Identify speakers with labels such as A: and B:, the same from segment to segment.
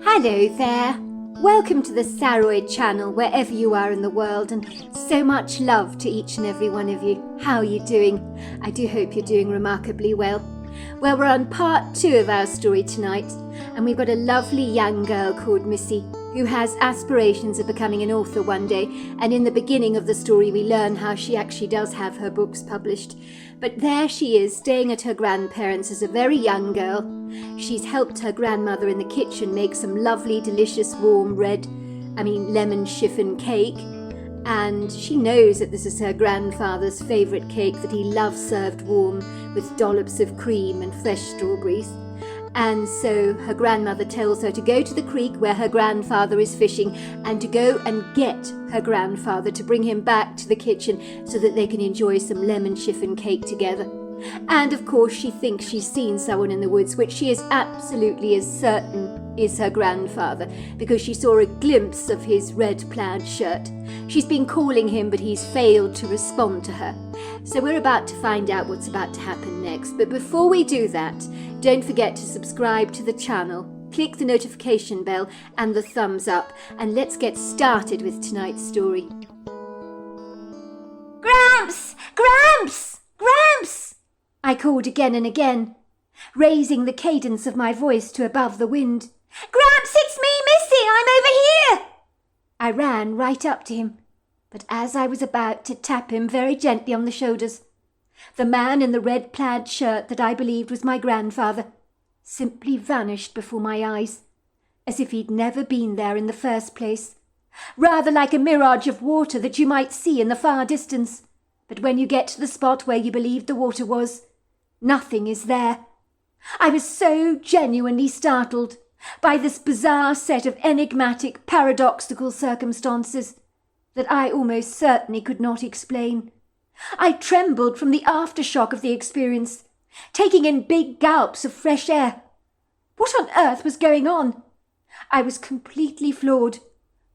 A: Hello there. Welcome to the Saroy channel, wherever you are in the world, and so much love to each and every one of you. How are you doing? I do hope you're doing remarkably well. Well, we're on part 2 of our story tonight, and we've got a lovely young girl called Missy, who has aspirations of becoming an author one day, and in the beginning of the story we learn how she actually does have her books published. But there she is, staying at her grandparents' as a very young girl. She's helped her grandmother in the kitchen make some lovely, delicious, warm lemon chiffon cake. And she knows that this is her grandfather's favourite cake that he loves served warm with dollops of cream and fresh strawberries. And so her grandmother tells her to go to the creek where her grandfather is fishing and to go and get her grandfather to bring him back to the kitchen so that they can enjoy some lemon chiffon cake together. And of course she thinks she's seen someone in the woods, which she is absolutely as certain is her grandfather, because she saw a glimpse of his red plaid shirt. She's been calling him, but he's failed to respond to her. So we're about to find out what's about to happen next. But before we do that, don't forget to subscribe to the channel, click the notification bell and the thumbs up, and let's get started with tonight's story. Gramps! Gramps! Gramps! I called again and again, raising the cadence of my voice to above the wind. Gramps, it's me, Missy! I'm over here! I ran right up to him, but as I was about to tap him very gently on the shoulders, the man in the red plaid shirt that I believed was my grandfather simply vanished before my eyes, as if he'd never been there in the first place, rather like a mirage of water that you might see in the far distance. But when you get to the spot where you believed the water was, nothing is there. I was so genuinely startled by this bizarre set of enigmatic, paradoxical circumstances that I almost certainly could not explain. I trembled from the aftershock of the experience, taking in big gulps of fresh air. What on earth was going on? I was completely floored.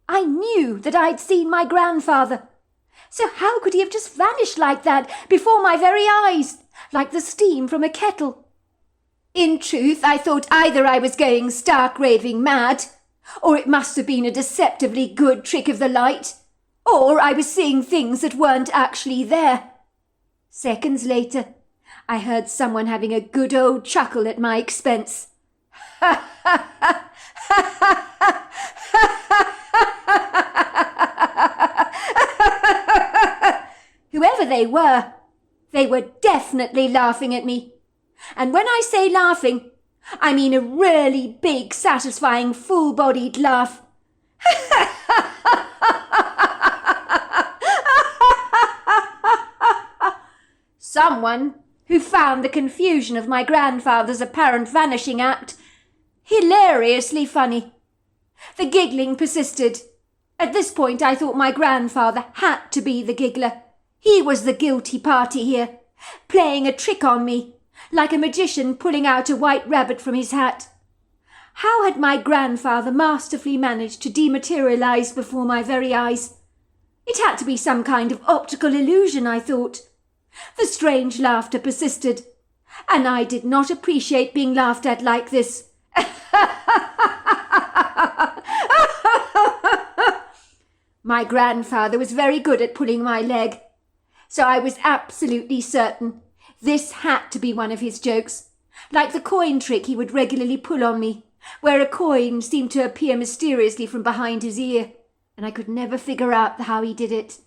A: I knew that I'd seen my grandfather. So how could he have just vanished like that before my very eyes, like the steam from a kettle? In truth, I thought either I was going stark raving mad, or it must have been a deceptively good trick of the light, or I was seeing things that weren't actually there. Seconds later, I heard someone having a good old chuckle at my expense. Ha ha ha ha ha ha ha. Whoever they were definitely laughing at me. And when I say laughing, I mean a really big, satisfying, full-bodied laugh. Someone who found the confusion of my grandfather's apparent vanishing act hilariously funny. The giggling persisted. At this point I thought my grandfather had to be the giggler. He was the guilty party here, playing a trick on me, like a magician pulling out a white rabbit from his hat. How had my grandfather masterfully managed to dematerialize before my very eyes? It had to be some kind of optical illusion, I thought. The strange laughter persisted, and I did not appreciate being laughed at like this. My grandfather was very good at pulling my leg, so I was absolutely certain this had to be one of his jokes, like the coin trick he would regularly pull on me, where a coin seemed to appear mysteriously from behind his ear, and I could never figure out how he did it.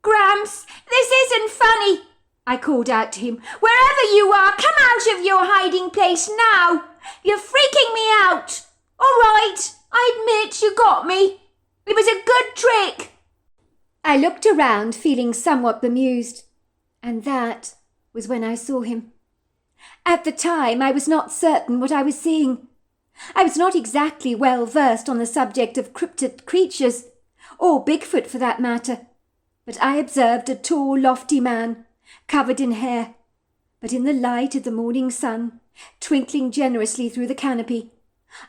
A: Gramps, this isn't funny, I called out to him. Wherever you are, come out of your hiding place now. You're freaking me out. All right, I admit you got me. It was a good trick. I looked around, feeling somewhat bemused, and that was when I saw him. At the time, I was not certain what I was seeing. I was not exactly well versed on the subject of cryptid creatures, or Bigfoot for that matter, but I observed a tall, lofty man, covered in hair, but in the light of the morning sun, twinkling generously through the canopy,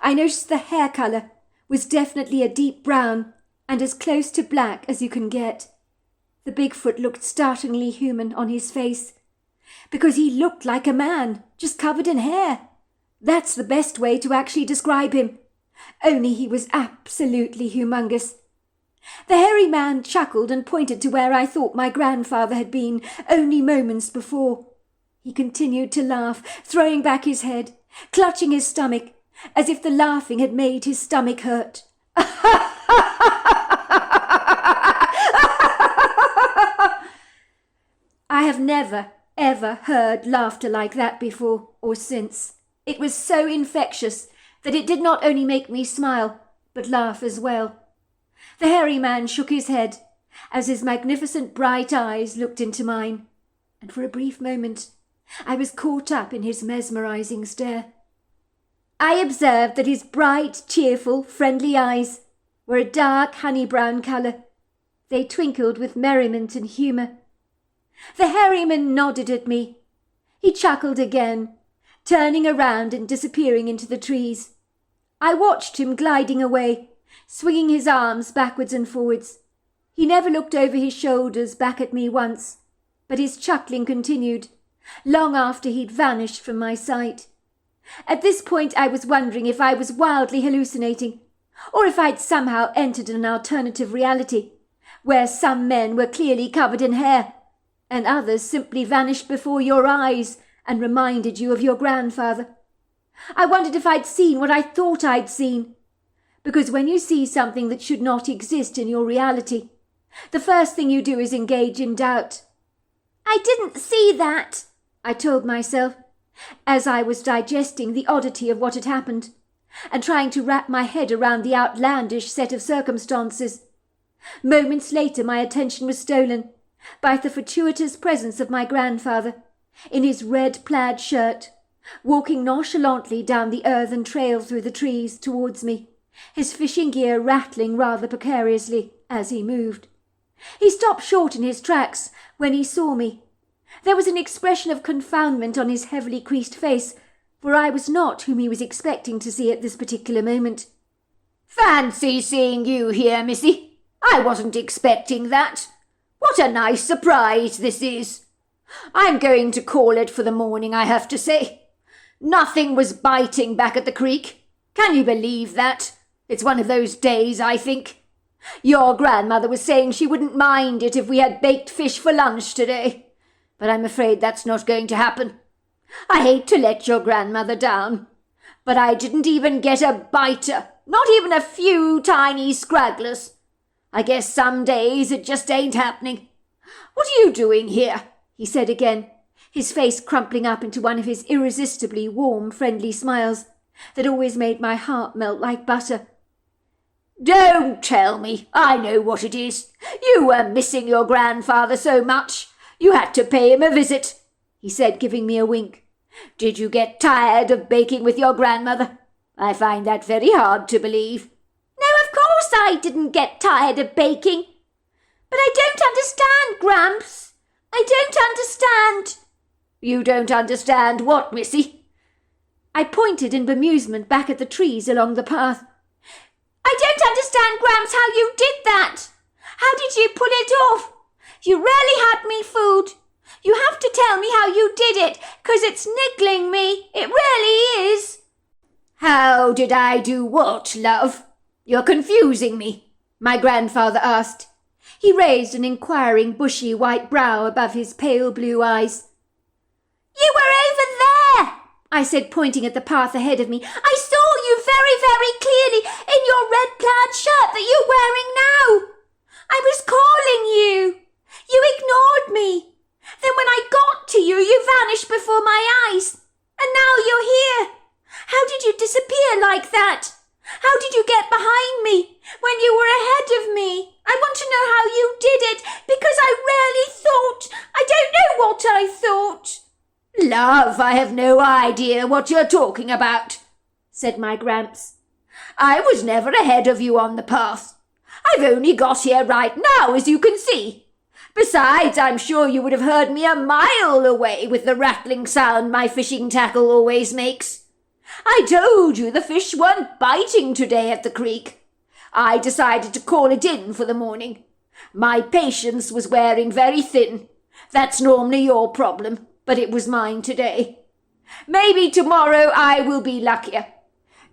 A: I noticed the hair colour was definitely a deep brown and as close to black as you can get. The Bigfoot looked startlingly human on his face, because he looked like a man, just covered in hair. That's the best way to actually describe him. only he was absolutely humongous. The hairy man chuckled and pointed to where I thought my grandfather had been only moments before. He continued to laugh, throwing back his head, clutching his stomach, as if the laughing had made his stomach hurt. I have never, ever heard laughter like that before or since. It was so infectious that it did not only make me smile, but laugh as well. The hairy man shook his head as his magnificent bright eyes looked into mine, and for a brief moment I was caught up in his mesmerizing stare. I observed that his bright, cheerful, friendly eyes were a dark honey-brown colour. They twinkled with merriment and humour. The hairy man nodded at me. He chuckled again, turning around and disappearing into the trees. I watched him gliding away, swinging his arms backwards and forwards. He never looked over his shoulders back at me once, but his chuckling continued, long after he'd vanished from my sight. At this point I was wondering if I was wildly hallucinating, or if I'd somehow entered an alternative reality, where some men were clearly covered in hair, and others simply vanished before your eyes and reminded you of your grandfather. I wondered if I'd seen what I thought I'd seen, because when you see something that should not exist in your reality, the first thing you do is engage in doubt. I didn't see that, I told myself, as I was digesting the oddity of what had happened, and trying to wrap my head around the outlandish set of circumstances. Moments later my attention was stolen by the fortuitous presence of my grandfather, in his red plaid shirt, walking nonchalantly down the earthen trail through the trees towards me, his fishing gear rattling rather precariously as he moved. He stopped short in his tracks when he saw me. There was an expression of confoundment on his heavily creased face, for I was not whom he was expecting to see at this particular moment.
B: "Fancy seeing you here, missy. I wasn't expecting that. What a nice surprise this is. I'm going to call it for the morning, I have to say. Nothing was biting back at the creek. Can you believe that? It's one of those days, I think. Your grandmother was saying she wouldn't mind it if we had baked fish for lunch today, but I'm afraid that's not going to happen. I hate to let your grandmother down, but I didn't even get a biter, not even a few tiny scragglers. I guess some days it just ain't happening. What are you doing here?" he said again, his face crumpling up into one of his irresistibly warm, friendly smiles that always made my heart melt like butter. "Don't tell me. I know what it is. You were missing your grandfather so much. You had to pay him a visit," he said, giving me a wink. "Did you get tired of baking with your grandmother? I find that very hard to believe."
A: "No, of course I didn't get tired of baking. But I don't understand, Gramps. I don't understand."
B: "You don't understand what, missy?"
A: I pointed in bemusement back at the trees along the path. "I don't understand, Gramps, how you did that. How did you pull it off? You really had me fooled. You have to tell me how you did it, 'cause it's niggling me. It really is."
B: "How did I do what, love? You're confusing me," my grandfather asked.
A: He raised an inquiring, bushy white brow above his pale blue eyes. "You were over there," I said, pointing at the path ahead of me. "I saw you very, very clearly in your red plaid shirt that you're wearing now. I was calling you. You ignored me. Then when I got to you, you vanished before my eyes. And now you're here. How did you disappear like that? How did you get behind me when you were ahead of me? I want to know how you did it, because I really thought, I don't know what I thought."
B: "Love, I have no idea what you're talking about," said my Gramps. "I was never ahead of you on the path. I've only got here right now, as you can see. Besides, I'm sure you would have heard me a mile away with the rattling sound my fishing tackle always makes. I told you the fish weren't biting today at the creek. I decided to call it in for the morning. My patience was wearing very thin. That's normally your problem, but it was mine today. Maybe tomorrow I will be luckier.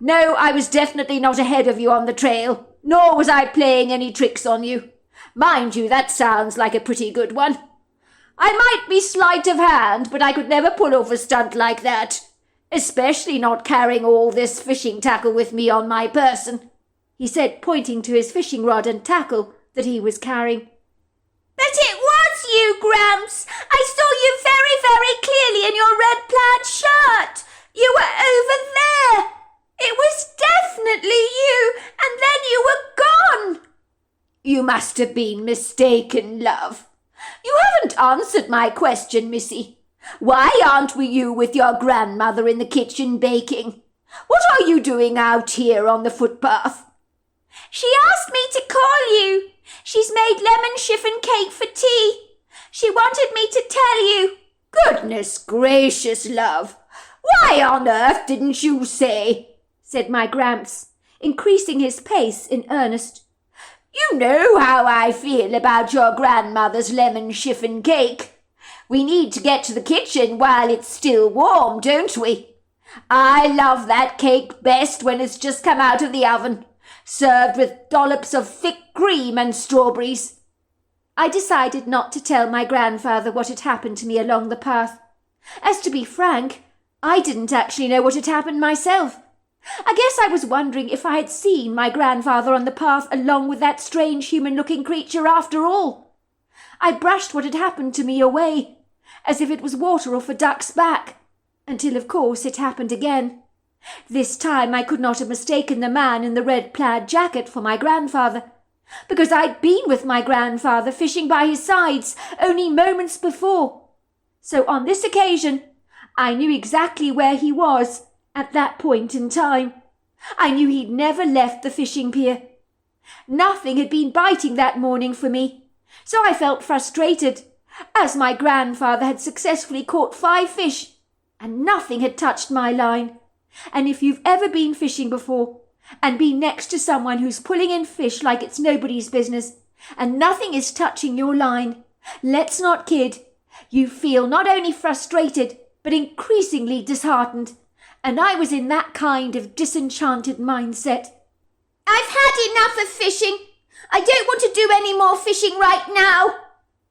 B: No, I was definitely not ahead of you on the trail, nor was I playing any tricks on you. Mind you, that sounds like a pretty good one. I might be sleight of hand, but I could never pull off a stunt like that, especially not carrying all this fishing tackle with me on my person," he said, pointing to his fishing rod and tackle that he was carrying.
A: "But it was you, Gramps. I saw you very, very clearly in your red plaid shirt. You were over there. It was definitely you, and then you were gone."
B: "You must have been mistaken, love. You haven't answered my question, Missy. Why aren't you with your grandmother in the kitchen baking? What are you doing out here on the footpath?"
A: "She asked me to call you. She's made lemon chiffon cake for tea. She wanted me to tell you."
B: "Goodness gracious, love. Why on earth didn't you say?" said my Gramps, increasing his pace in earnest. "You know how I feel about your grandmother's lemon chiffon cake. We need to get to the kitchen while it's still warm, don't we? I love that cake best when it's just come out of the oven, served with dollops of thick cream and strawberries."
A: I decided not to tell my grandfather what had happened to me along the path. As to be frank, I didn't actually know what had happened myself. I guess I was wondering if I had seen my grandfather on the path along with that strange human-looking creature after all. I brushed what had happened to me away, as if it was water off a duck's back, until of course it happened again. This time I could not have mistaken the man in the red plaid jacket for my grandfather, because I'd been with my grandfather fishing by his sides only moments before. So on this occasion, I knew exactly where he was at that point in time. I knew he'd never left the fishing pier. Nothing had been biting that morning for me, so I felt frustrated, as my grandfather had successfully caught 5 fish, and nothing had touched my line. And if you've ever been fishing before, and been next to someone who's pulling in fish like it's nobody's business, and nothing is touching your line, let's not kid, you feel not only frustrated, but increasingly disheartened. And I was in that kind of disenchanted mindset.
B: "I've had enough of fishing. I don't want to do any more fishing right now,"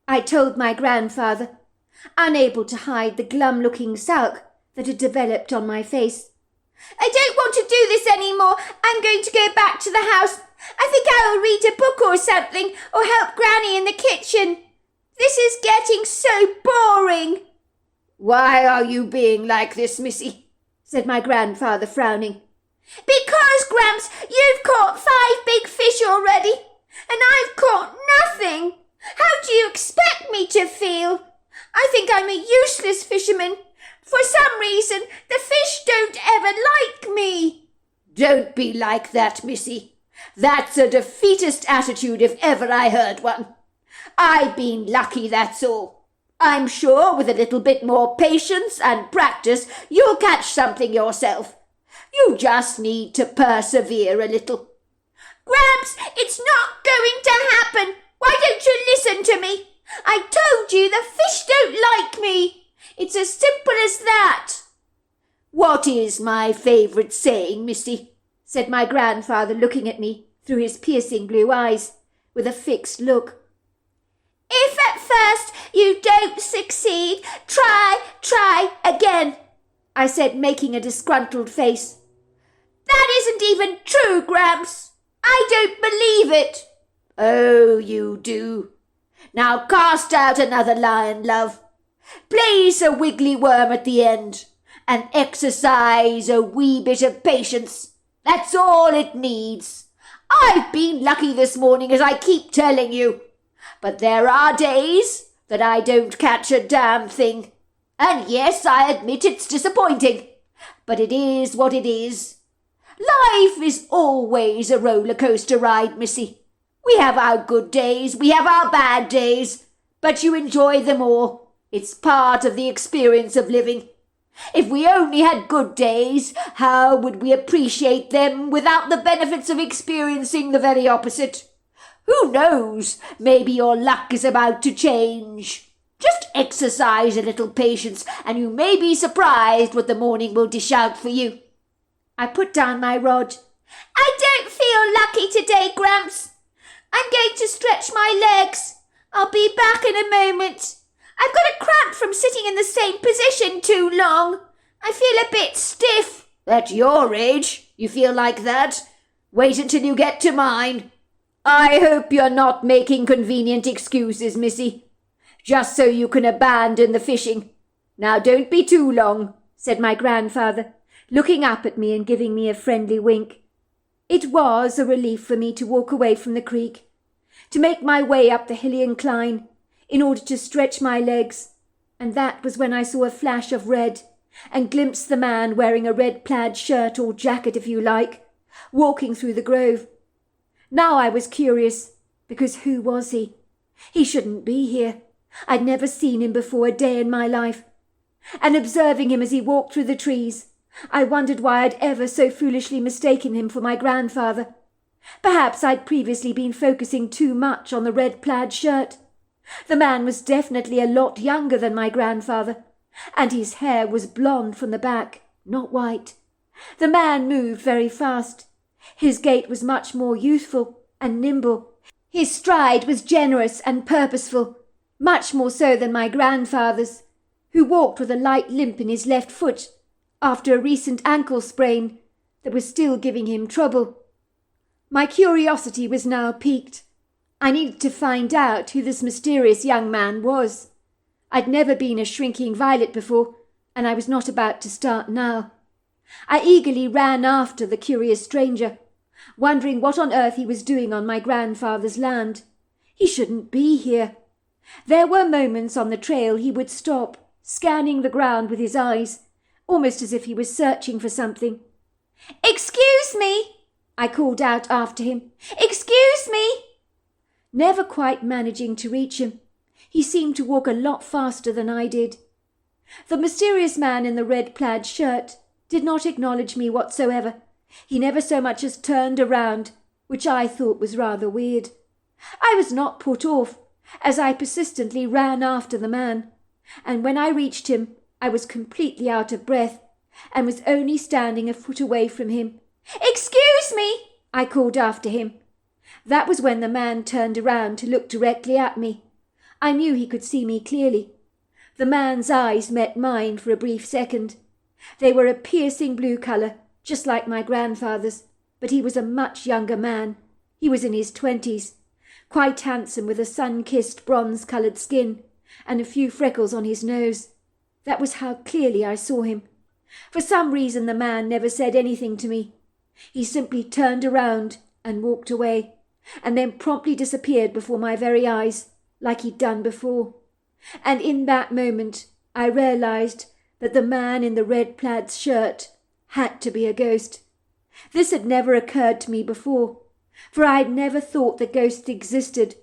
A: I told my grandfather, unable to hide the glum-looking sulk that had developed on my face.
B: "I don't want to do this any more. I'm going to go back to the house. I think I will read a book or something, or help Granny in the kitchen. This is getting so boring." "Why are you being like this, Missy?" said my grandfather, frowning. "Because, Gramps, you've caught 5 big fish already, and I've caught nothing. How do you expect me to feel? I think I'm a useless fisherman. For some reason, the fish don't ever like me." "Don't be like that, Missy. That's a defeatist attitude if ever I heard one. I've been lucky, that's all. I'm sure with a little bit more patience and practice you'll catch something yourself. You just need to persevere a little." "Gramps, it's not going to happen. Why don't you listen to me? I told you the fish don't like me. It's as simple as that." "What is my favourite saying, Missy?" said my grandfather, looking at me through his piercing blue eyes with a fixed look. "If at first you don't succeed, try again," I said, making a disgruntled face. "That isn't even true, Gramps. I don't believe it." "Oh, you do. Now cast out another line, love. Place a wiggly worm at the end, and exercise a wee bit of patience. That's all it needs. I've been lucky this morning, as I keep telling you. But there are days that I don't catch a damn thing. And yes, I admit it's disappointing, but it is what it is. Life is always a roller coaster ride, Missy. We have our good days, we have our bad days, but you enjoy them all. It's part of the experience of living. If we only had good days, how would we appreciate them without the benefits of experiencing the very opposite? Who knows, maybe your luck is about to change. Just exercise a little patience, and you may be surprised what the morning will dish out for you." I put down my rod. I don't feel lucky today, Gramps. I'm going to stretch my legs. I'll be back in a moment. I've got a cramp from sitting in the same position too long. I feel a bit stiff. At your age, you feel like that? Wait until you get to mine. I hope you're not making convenient excuses, Missy, just so you can abandon the fishing. Now don't be too long, said my grandfather, looking up at me and giving me a friendly wink. It was a relief for me to walk away from the creek, to make my way up the hilly incline in order to stretch my legs, and that was when I saw a flash of red and glimpsed the man wearing a red plaid shirt or jacket, if you like, walking through the grove. Now I was curious, because who was he? He shouldn't be here. I'd never seen him before a day in my life. And observing him as he walked through the trees, I wondered why I'd ever so foolishly mistaken him for my grandfather. Perhaps I'd previously been focusing too much on the red plaid shirt. The man was definitely a lot younger than my grandfather, and his hair was blonde from the back, not white. The man moved very fast. His gait was much more youthful and nimble. His stride was generous and purposeful, much more so than my grandfather's, who walked with a light limp in his left foot after a recent ankle sprain that was still giving him trouble. My curiosity was now piqued. I needed to find out who this mysterious young man was. I'd never been a shrinking violet before, and I was not about to start now. I eagerly ran after the curious stranger, wondering what on earth he was doing on my grandfather's land. He shouldn't be here. There were moments on the trail he would stop, scanning the ground with his eyes, almost as if he was searching for something. "Excuse me!" I called out after him. "Excuse me!" Never quite managing to reach him, he seemed to walk a lot faster than I did. The mysterious man in the red plaid shirt did not acknowledge me whatsoever. He never so much as turned around, which I thought was rather weird. I was not put off, as I persistently ran after the man, and when I reached him, I was completely out of breath, and was only standing a foot away from him. "Excuse me!" I called after him. That was when the man turned around to look directly at me. I knew he could see me clearly. The man's eyes met mine for a brief second. They were a piercing blue colour, just like my grandfather's, but he was a much younger man. He was in his 20s, quite handsome with a sun-kissed bronze-coloured skin and a few freckles on his nose. That was how clearly I saw him. For some reason the man never said anything to me. He simply turned around and walked away, and then promptly disappeared before my very eyes, like he'd done before. And in that moment I realized that the man in the red plaid shirt had to be a ghost. This had never occurred to me before, for I had never thought that ghosts existed,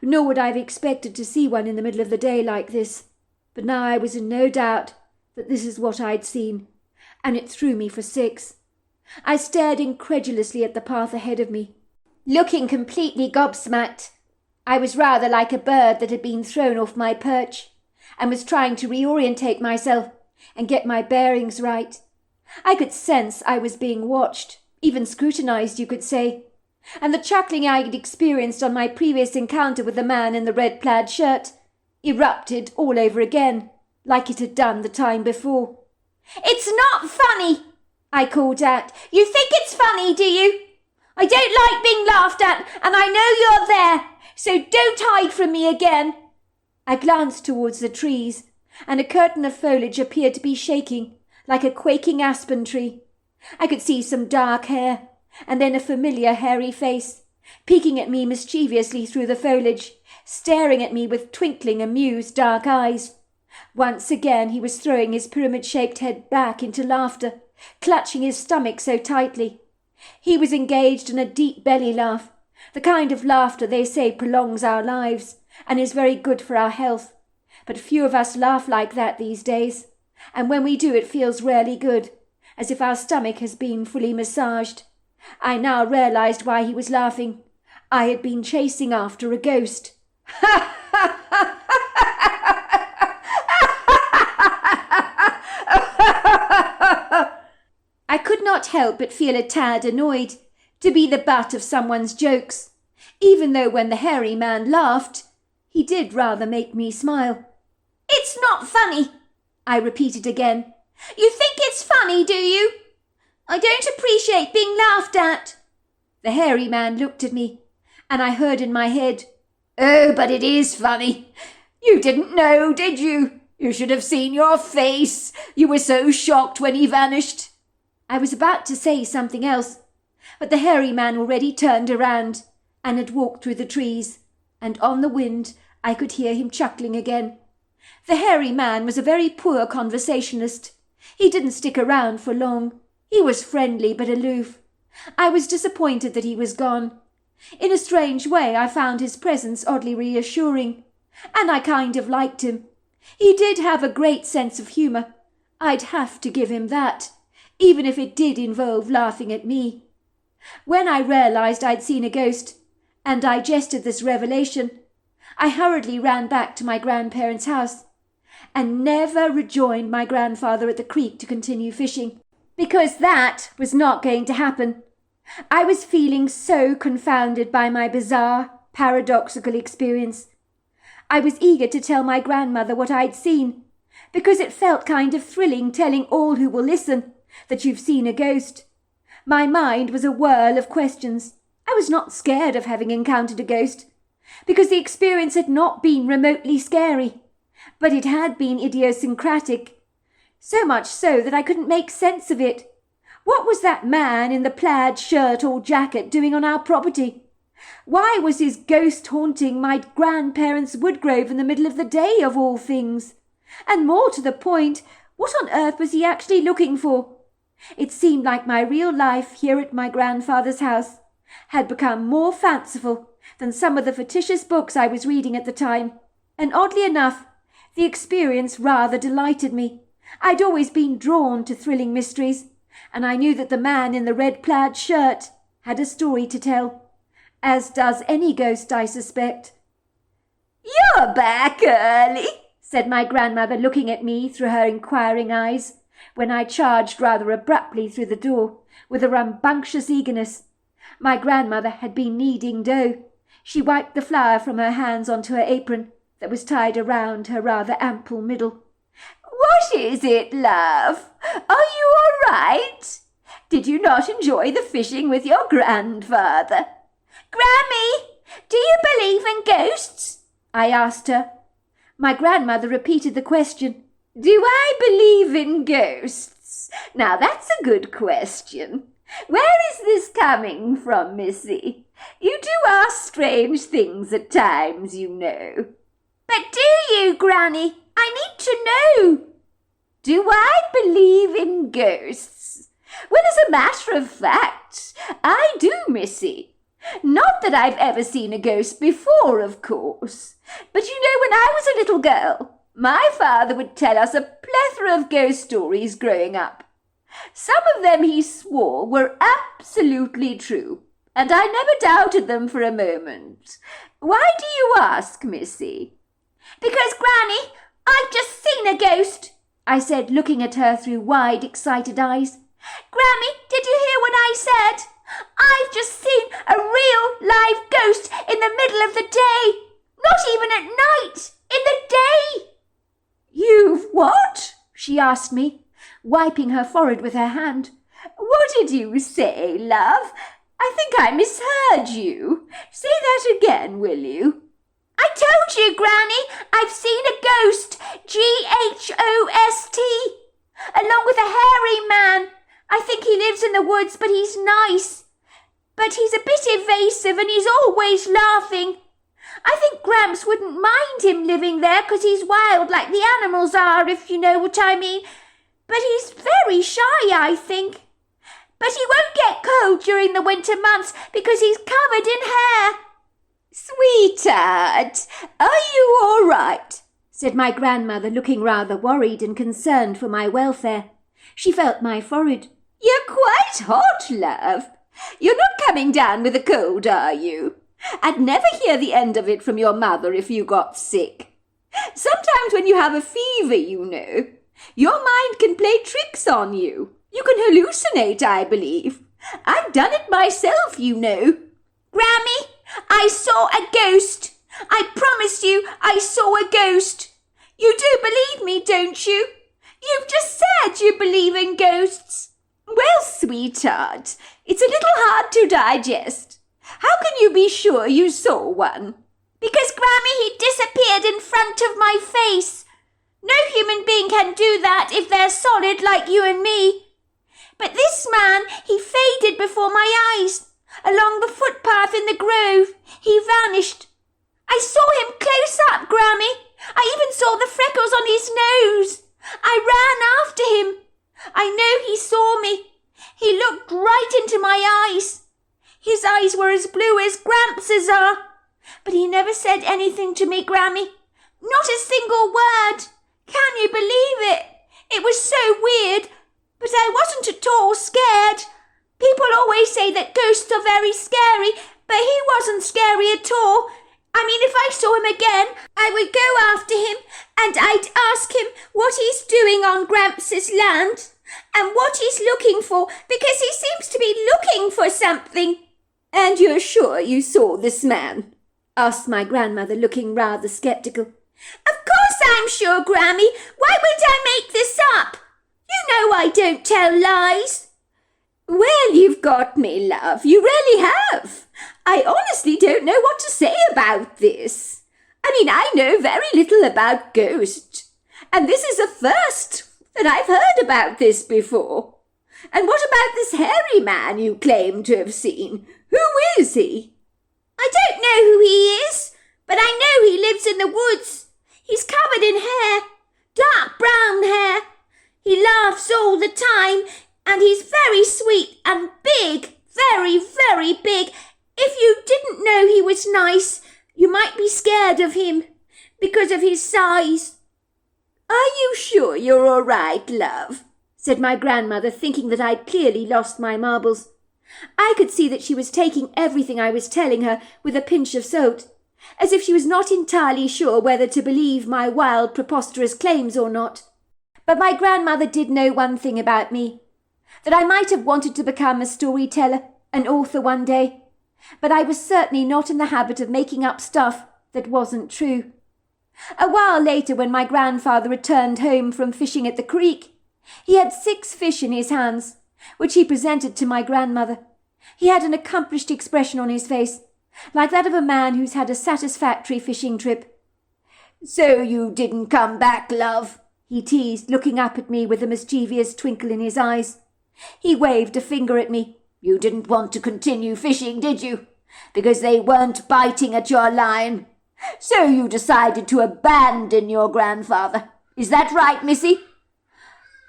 B: nor would I have expected to see one in the middle of the day like this. But now I was in no doubt that this is what I'd seen, and it threw me for six. I stared incredulously at the path ahead of me, looking completely gobsmacked. I was rather like a bird that had been thrown off my perch, and was trying to reorientate myself and get my bearings right. I could sense I was being watched, even scrutinized, you could say, and the chuckling I had experienced on my previous encounter with the man in the red plaid shirt erupted all over again, like it had done the time before. "It's not funny!" I called out. "You think it's funny, do you? I don't like being laughed at, and I know you're there, so don't hide from me again." I glanced towards the trees, and a curtain of foliage appeared to be shaking, like a quaking aspen tree. I could see some dark hair, and then a familiar hairy face, peeking at me mischievously through the foliage, staring at me with twinkling, amused dark eyes. Once again he was throwing his pyramid-shaped head back into laughter, clutching his stomach so tightly. He was engaged in a deep belly laugh, the kind of laughter they say prolongs our lives and is very good for our health. But few of us laugh like that these days, and when we do it feels rarely good, as if our stomach has been fully massaged. I now realized why he was laughing. I had been chasing after a ghost. I could not
A: not help but feel a tad annoyed to be the butt of someone's jokes, even though when the hairy man laughed, he did rather make me smile. "It's not funny," I repeated again. "You think it's funny, do you? I don't appreciate being laughed at." The hairy man looked at me, and I heard in my head,
B: "Oh, but it is funny. You didn't know, did you? You should have seen your face. You were so shocked when he vanished."
A: I was about to say something else, but the hairy man already turned around and had walked through the trees, and on the wind I could hear him chuckling again. The hairy man was a very poor conversationalist. He didn't stick around for long. He was friendly but aloof. I was disappointed that he was gone. In a strange way, I found his presence oddly reassuring, and I kind of liked him. He did have a great sense of humour. I'd have to give him that, even if it did involve laughing at me. When I realized I'd seen a ghost and digested this revelation, I hurriedly ran back to my grandparents' house and never rejoined my grandfather at the creek to continue fishing, because that was not going to happen. I was feeling so confounded by my bizarre, paradoxical experience. I was eager to tell my grandmother what I'd seen, because it felt kind of thrilling telling all who will listen that you've seen a ghost. My mind was a whirl of questions. I was not scared of having encountered a ghost, because the experience had not been remotely scary, but it had been idiosyncratic, so much so that I couldn't make sense of it. What was that man in the plaid shirt or jacket doing on our property? Why was his ghost haunting my grandparents' woodgrove in the middle of the day, of all things? And more to the point, what on earth was he actually looking for? It seemed like my real life here at my grandfather's house had become more fanciful than some of the fictitious books I was reading at the time, and oddly enough, the experience rather delighted me. I'd always been drawn to thrilling mysteries, and I knew that the man in the red plaid shirt had a story to tell, as does any ghost, I suspect.
B: "You're back early,"
A: said my grandmother, looking at me through her inquiring eyes, when I charged rather abruptly through the door with a rambunctious eagerness. My grandmother had been kneading dough. She wiped the flour from her hands onto her apron that was tied around her rather ample middle.
B: "What is it, love? Are you all right? Did you not enjoy the fishing with your grandfather?"
A: "Grammy, do you believe in ghosts?" I asked her. My grandmother repeated the question.
B: "Do I believe in ghosts? Now that's a good question. Where is this coming from, Missy? You do ask strange things at times, you know."
A: "But do you, Granny? I need to know."
B: "Do I believe in ghosts? Well, as a matter of fact, I do, Missy. Not that I've ever seen a ghost before, of course. But you know, when I was a little girl, my father would tell us a plethora of ghost stories growing up. Some of them, he swore, were absolutely true, and I never doubted them for a moment. Why do you ask, Missy?"
A: "Because, Granny, I've just seen a ghost," I said, looking at her through wide, excited eyes. "Grammy, did you hear what I said? I've just seen a real, live ghost in the middle of the day. Not even at night, in the day."
B: "You've what?" she asked me, wiping her forehead with her hand. "What did you say, love? I think I misheard you. Say that again, will you?"
A: "I told you, Granny, I've seen a ghost, Ghost, along with a hairy man. I think he lives in the woods, but he's nice. But he's a bit evasive and he's always laughing. I think Gramps wouldn't mind him living there 'cause he's wild like the animals are, if you know what I mean. But he's very shy, I think. But he won't get cold during the winter months because he's covered in hair."
B: "Sweetheart, are you all right?"
A: said my grandmother, looking rather worried and concerned for my welfare. She felt my forehead.
B: "You're quite hot, love. You're not coming down with a cold, are you? I'd never hear the end of it from your mother if you got sick. Sometimes when you have a fever, you know, your mind can play tricks on you, You can hallucinate, I believe. I've done it myself, you know.
A: Grammy, I saw a ghost. I promise you I saw a ghost. You do believe me, don't you? You've just said you believe in ghosts.
B: Well, sweetheart, it's a little hard to digest. How can you be sure you saw one?
A: Because, Grammy, he disappeared in front of my face. No human being can do that if they're solid like you and me. But this man, he faded before my eyes. Along the footpath in the grove, he vanished. I saw him close up, Grammy. I even saw the freckles on his nose. I ran after him. I know he saw me. He looked right into my eyes. His eyes were as blue as Gramps' are. But he never said anything to me, Grammy. Not a single word. Can you believe it? It was so weird, but I wasn't at all scared. People always say that ghosts are very scary, but he wasn't scary at all. I mean, if I saw him again, I would go after him and I'd ask him what he's doing on Gramps' land and what he's looking for, because he seems to be looking for something.
B: And you're sure you saw this man? Asked my grandmother, looking rather sceptical.
A: Of course I'm sure, Grammy. Why would I make this up? You know I don't tell lies.
B: Well, you've got me, love. You really have. I honestly don't know what to say about this. I mean, I know very little about ghosts, and this is a first that I've heard about this before. And what about this hairy man you claim to have seen? Who is he?
A: I don't know who he is, but I know he lives in the woods. He's covered in hair, dark brown hair. He laughs all the time, and he's very sweet and big, very, very big. If you didn't know he was nice, you might be scared of him because of his size.
B: Are you sure you're all right, love? Said my grandmother, thinking that I'd clearly lost my marbles. I could see that she was taking everything I was telling her with a pinch of salt, as if she was not entirely sure whether to believe my wild, preposterous claims or not. But my grandmother did know one thing about me, that I might have wanted to become a storyteller, an author one day, but I was certainly not in the habit of making up stuff that wasn't true. A while later, when my grandfather returned home from fishing at the creek, he had 6 fish in his hands, which he presented to my grandmother. He had an accomplished expression on his face, like that of a man who's had a satisfactory fishing trip.
C: "So you didn't come back, love?"
B: he teased, looking up at me with a mischievous twinkle in his eyes. He waved a finger at me.
C: "You didn't want to continue fishing, did you? Because they weren't biting at your line. So you decided to abandon your grandfather. Is that right, missy?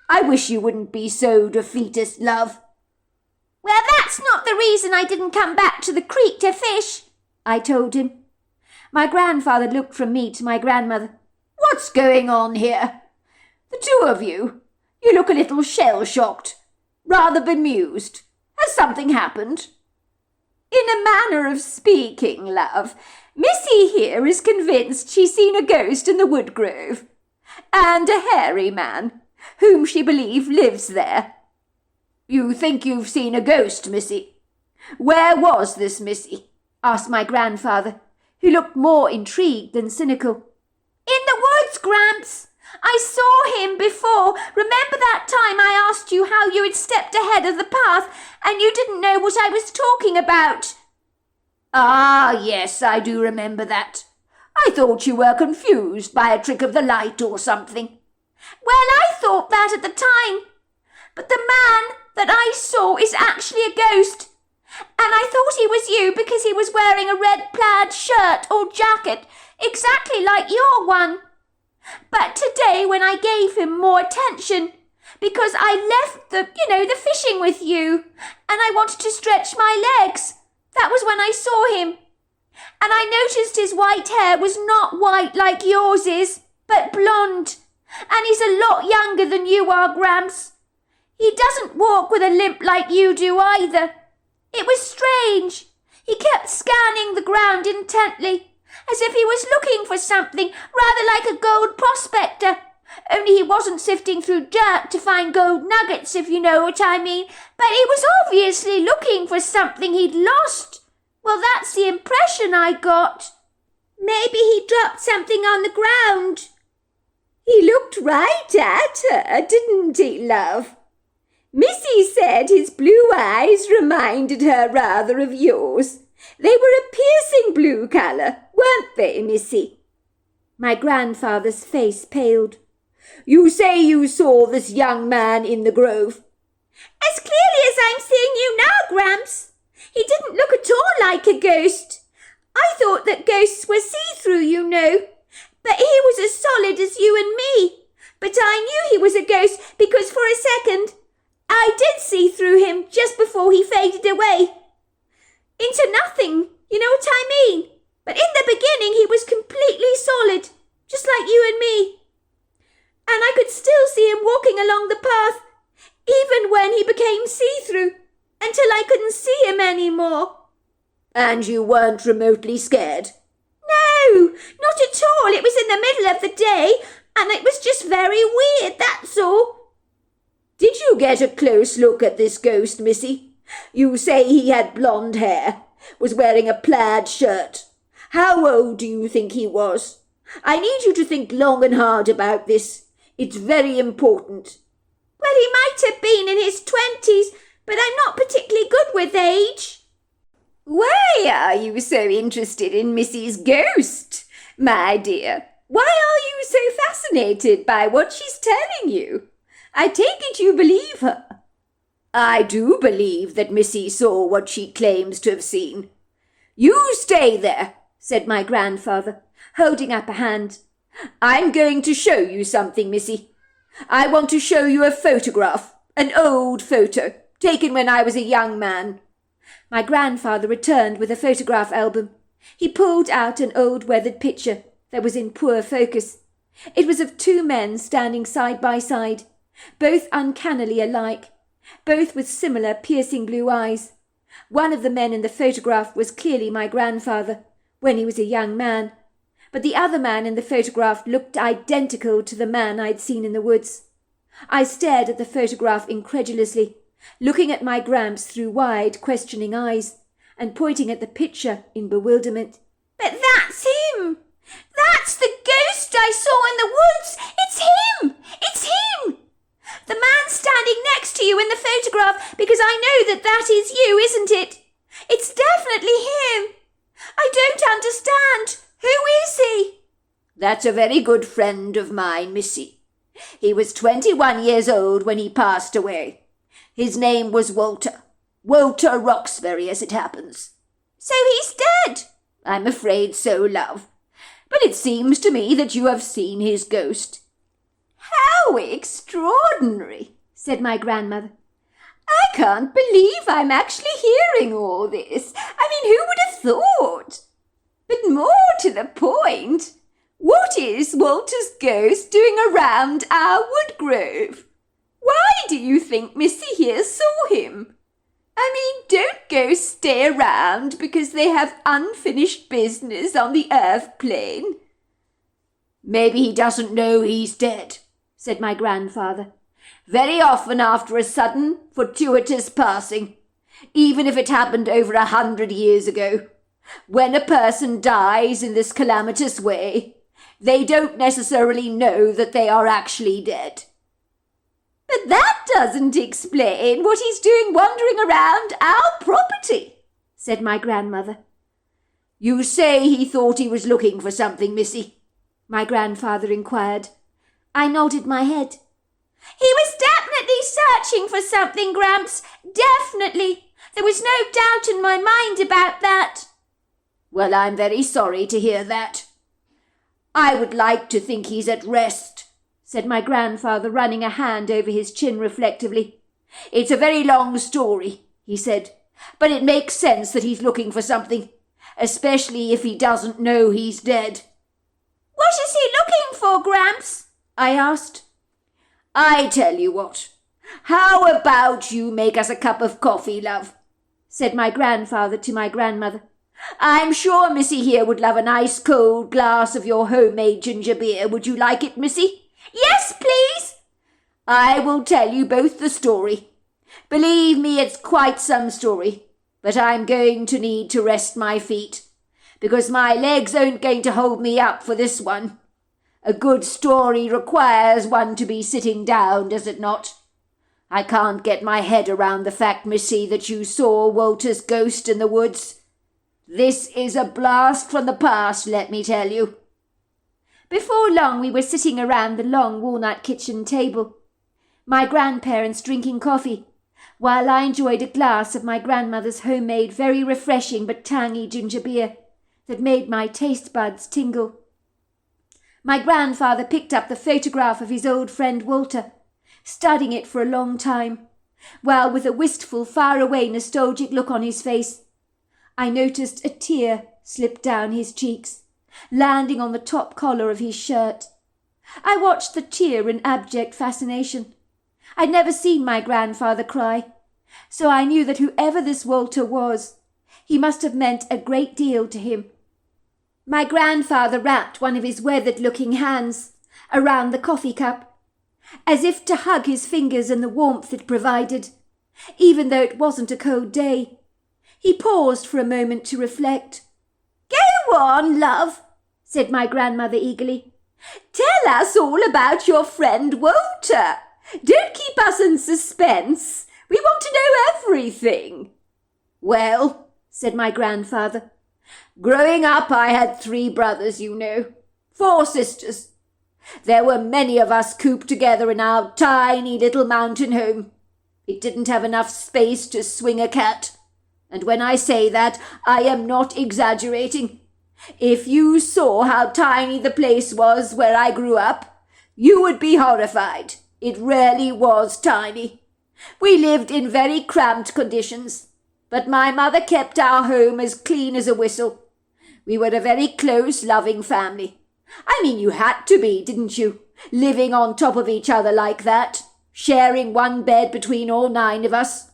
C: I wish you wouldn't be so defeatist, love."
A: "Well, that's not the reason I didn't come back to the creek to fish,"
B: I told him. My grandfather looked from me to my grandmother.
C: "What's going on here? The 2 of you? You look a little shell-shocked, rather bemused. Has something happened?"
B: "In a manner of speaking, love, Missy here is convinced she's seen a ghost in the wood grove, and a hairy man, whom she believes lives there."
C: "You think you've seen a ghost, missy? Where was this missy?"
B: asked my grandfather, who looked more intrigued than cynical.
A: "In the woods, Gramps. I saw him before. Remember that time I asked you how you had stepped ahead of the path and you didn't know what I was talking about?"
C: "Ah, yes, I do remember that. I thought you were confused by a trick of the light or something."
A: "Well, I thought that at the time. But the man that I saw is actually a ghost. And I thought he was you because he was wearing a red plaid shirt or jacket, exactly like your one. But today, when I gave him more attention, because I left the fishing with you, and I wanted to stretch my legs, that was when I saw him. And I noticed his white hair was not white like yours is, but blonde. And he's a lot younger than you are, Gramps. He doesn't walk with a limp like you do either. It was strange. He kept scanning the ground intently, as if he was looking for something, rather like a gold prospector.
C: Only he wasn't sifting through dirt to find gold nuggets, if you know what I mean. But he was obviously looking for something he'd lost. Well, that's the impression I got.
A: Maybe he dropped something on the ground.
D: He looked right at her, didn't he, love? Missy said his blue eyes reminded her rather of yours. They were a piercing blue colour, weren't they, Missy?
A: My grandfather's face paled.
D: You say you saw this young man in the grove?
A: As clearly as I'm seeing you now, Gramps. He didn't look at all like a ghost. I thought that ghosts were see-through, you know. But he was as solid as you and me. But I knew he was a ghost because for a second I did see through him just before he faded away. Into nothing, you know what I mean? But in the beginning he was completely solid, just like you and me. And I could still see him walking along the path, even when he became see-through, until I couldn't see him anymore.
D: And you weren't remotely scared?
A: No, not at all. It was in the middle of the day, and it was just very weird, that's all.
D: Did you get a close look at this ghost, Missy? You say he had blonde hair, was wearing a plaid shirt. How old do you think he was? I need you to think long and hard about this. It's very important.
A: Well, he might have been in his 20s, but I'm not particularly good with age.
D: Why are you so interested in Missy's ghost, my dear? Why are you so fascinated by what she's telling you? I take it you believe her. I do believe that Missy saw what she claims to have seen. You stay there, said my grandfather, holding up a hand. I'm going to show you something, Missy. I want to show you a photograph, an old photo, taken when I was a young man.
A: My grandfather returned with a photograph album. He pulled out an old weathered picture that was in poor focus. It was of two men standing side by side, both uncannily alike, both with similar piercing blue eyes. One of the men in the photograph was clearly my grandfather, when he was a young man, but the other man in the photograph looked identical to the man I'd seen in the woods. I stared at the photograph incredulously, looking at my Gramps through wide, questioning eyes, and pointing at the picture in bewilderment.
C: But that's him! That's the ghost I saw in the woods! It's him! It's him! The man standing next to you in the photograph, because I know that that is you, isn't it? It's definitely him! I don't understand. Who is he?
D: That's a very good friend of mine, Missy. He was 21 years old when he passed away. His name was Walter. Walter Roxbury, as it happens.
C: So he's dead?
D: I'm afraid so, love. But it seems to me that you have seen his ghost. How extraordinary, said my grandmother. I can't believe I'm actually hearing all this. I mean, who would have thought? But more to the point, what is Walter's ghost doing around our wood grove? Why do you think Missy here saw him? I mean, don't ghosts stay around because they have unfinished business on the earth plane? Maybe he doesn't know he's dead, said my grandfather. Very often after a sudden, fortuitous passing, even if it happened over 100 years ago, when a person dies in this calamitous way, they don't necessarily know that they are actually dead. But that doesn't explain what he's doing wandering around our property, said my grandmother. You say he thought he was looking for something, Missy? My grandfather inquired.
A: I nodded my head.
C: He was definitely searching for something, Gramps. Definitely. There was no doubt in my mind about that.
D: Well, I'm very sorry to hear that. I would like to think he's at rest, said my grandfather, running a hand over his chin reflectively. It's a very long story, he said, but it makes sense that he's looking for something, especially if he doesn't know he's dead.
C: What is he looking for, Gramps? I asked.
D: I tell you what, how about you make us a cup of coffee, love? Said my grandfather to my grandmother. I'm sure Missy here would love a nice cold glass of your homemade ginger beer. Would you like it, Missy? Yes, please. I will tell you both the story. Believe me, it's quite some story, but I'm going to need to rest my feet, because my legs aren't going to hold me up for this one. A good story requires one to be sitting down, does it not? I can't get my head around the fact, Missy, that you saw Walter's ghost in the woods. This is a blast from the past, let me tell you.
A: Before long we were sitting around the long walnut kitchen table, my grandparents drinking coffee, while I enjoyed a glass of my grandmother's homemade, very refreshing but tangy ginger beer that made my taste buds tingle. My grandfather picked up the photograph of his old friend Walter, studying it for a long time, while with a wistful, far-away, nostalgic look on his face, I noticed a tear slip down his cheeks, landing on the top collar of his shirt. I watched the tear in abject fascination. I'd never seen my grandfather cry, so I knew that whoever this Walter was, he must have meant a great deal to him. My grandfather wrapped one of his weathered-looking hands around the coffee cup, as if to hug his fingers and the warmth it provided, even though it wasn't a cold day. He paused for a moment to reflect.
D: Go on, love,
A: said my grandmother eagerly.
D: Tell us all about your friend Walter. Don't keep us in suspense. We want to know everything. Well, said my grandfather, growing up I had 3 brothers, you know, 4 sisters. There were many of us cooped together in our tiny little mountain home. It didn't have enough space to swing a cat. And when I say that, I am not exaggerating. If you saw how tiny the place was where I grew up, you would be horrified. It really was tiny. We lived in very cramped conditions, but my mother kept our home as clean as a whistle. We were a very close, loving family. I mean, you had to be, didn't you? Living on top of each other like that, sharing one bed between all 9 of us,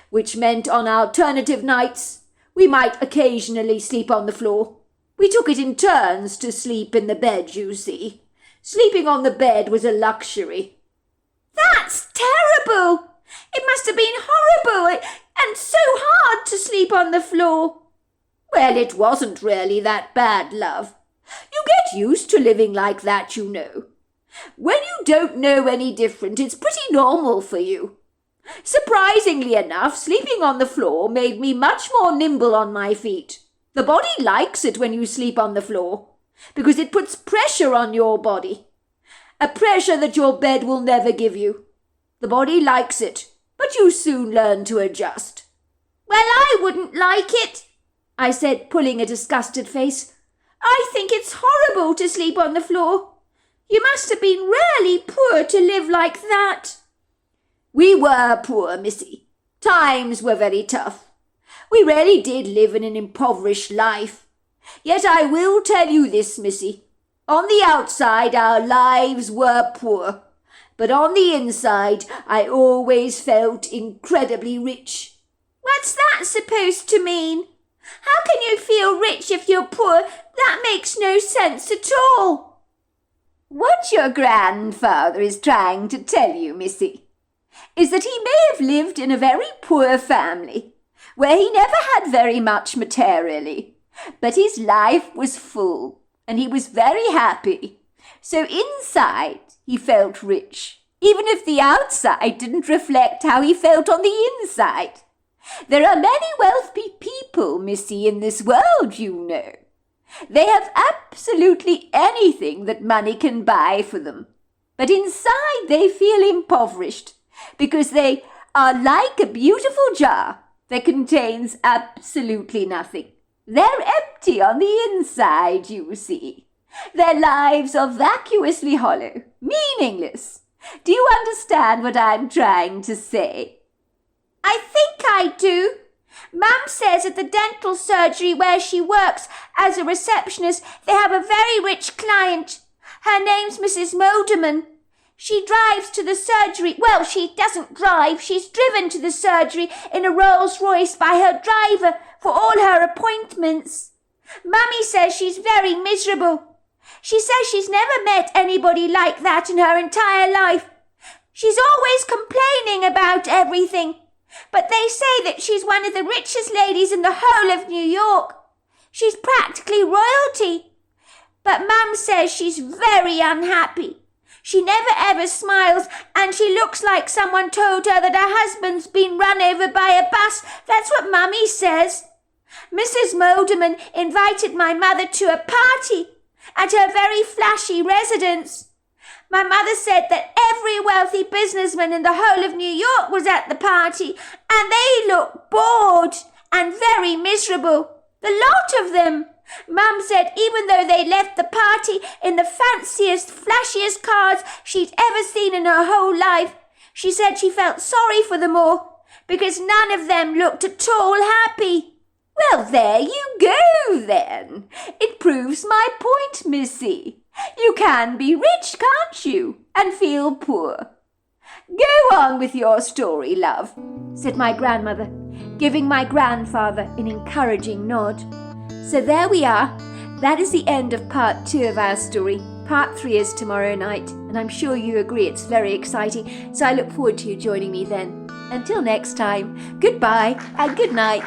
D: which meant on alternative nights we might occasionally sleep on the floor. We took it in turns to sleep in the bed, you see. Sleeping on the bed was a luxury.
A: That's terrible! It must have been horrible and so hard to sleep on the floor.
D: Well, it wasn't really that bad, love. You get used to living like that, you know. When you don't know any different, it's pretty normal for you. Surprisingly enough, sleeping on the floor made me much more nimble on my feet. The body likes it when you sleep on the floor, because it puts pressure on your body. A pressure that your bed will never give you. The body likes it, but you soon learn to adjust.
A: Well, I wouldn't like it, I said, pulling a disgusted face. I think it's horrible to sleep on the floor. You must have been really poor to live like that.
D: We were poor, Missy. Times were very tough. We really did live in an impoverished life. Yet I will tell you this, Missy. On the outside, our lives were poor, but on the inside, I always felt incredibly rich.
A: What's that supposed to mean? How can you feel rich if you're poor? That makes no sense at all.
D: What your grandfather is trying to tell you, Missy, is that he may have lived in a very poor family, where he never had very much materially, but his life was full. And he was very happy. So inside, he felt rich, even if the outside didn't reflect how he felt on the inside. There are many wealthy people, Missy, in this world, you know. They have absolutely anything that money can buy for them. But inside, they feel impoverished, because they are like a beautiful jar that contains absolutely nothing. They're empty on the inside, you see. Their lives are vacuously hollow, meaningless. Do you understand what I'm trying to say?
A: I think I do. Mum says at the dental surgery where she works as a receptionist, they have a very rich client. Her name's Mrs. Molderman. She drives to the surgery. Well, she doesn't drive. She's driven to the surgery in a Rolls Royce by her driver for all her appointments. Mummy says she's very miserable.
C: She says she's never met anybody like that in her entire life. She's always complaining about everything, but they say that she's one of the richest ladies in the whole of New York. She's practically royalty. But Mum says she's very unhappy. She never ever smiles, and she looks like someone told her that her husband's been run over by a bus. That's what Mummy says. Mrs. Molderman invited my mother to a party at her very flashy residence. My mother said that every wealthy businessman in the whole of New York was at the party, and they looked bored and very miserable. The lot of them. Mum said even though they left the party in the fanciest, flashiest cars she'd ever seen in her whole life, she said she felt sorry for them all, because none of them looked at all happy.
D: Well, there you go, then. It proves my point, Missy. You can be rich, can't you, and feel poor. Go on with your story, love,
A: said my grandmother, giving my grandfather an encouraging nod. So there we are. That is the end of part 2 of our story. Part 3 is tomorrow night, and I'm sure you agree it's very exciting, so I look forward to you joining me then. Until next time, goodbye and good night.